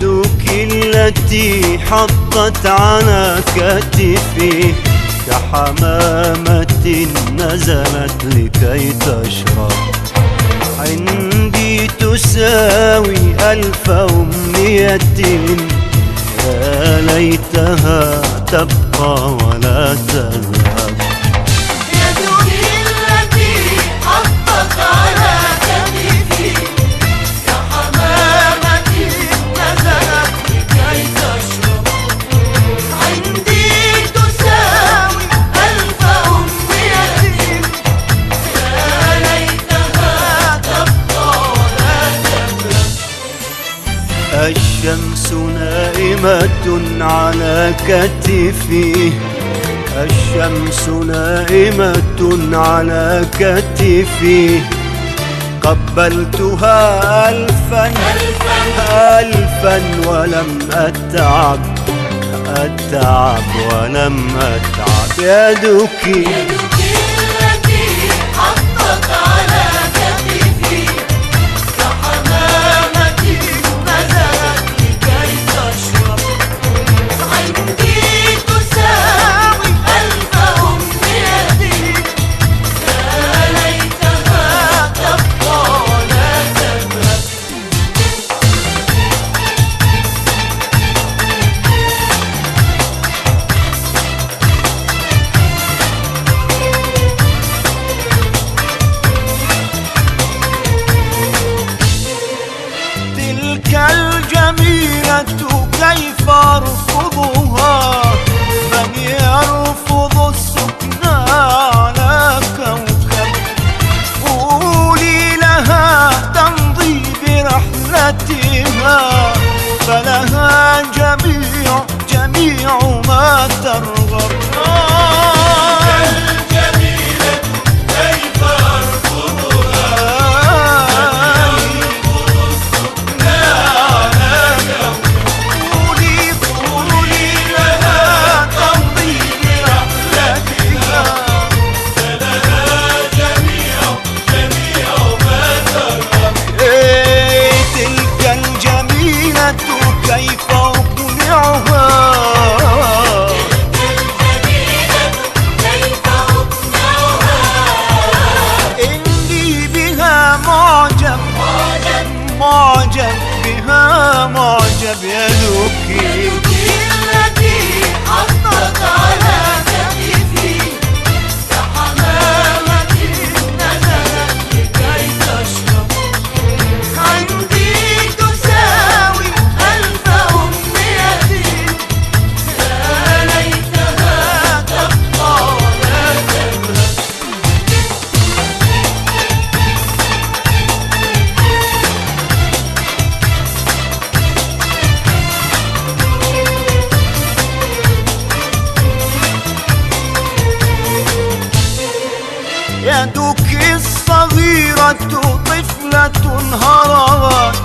يدك التي حطت على كتفي كحمامة نزلت لكي تشرب، عندي تساوي 1000 أمنية يا ليتها تبقى ولا تذهب. يدك التي حطت على كتفي كحمامة نزلت لكي تشرب، عندي تساوي 1000 أمنية يا ليتها تبقى ولا تذهب. الشمس نائمة على كتفي، الشمس نائمة على كتفي، قبلتها 1000 ولم أتعب ولم أتعب. يدك التي حطت على كتفي كحمامة نزلت لكي تشرب، عندي تساوي 1000 أمنية يا ليتها تبقى ولا تذهب. تلك الجميلة كيف أرفضها، من يرفض السكنى على كوكب. قولي لها تمضي برحلتها فلها جميع ما ترغب. كيف أقنعها، إني بها معجب بها معجب. يدك التي حطت على كتفي كحمامة نزلت لكي تشرب، عندي تساوي 1000 أمنية يا ليتها تبقى ولا تذهب. يدك الصغيرة طفلة هربت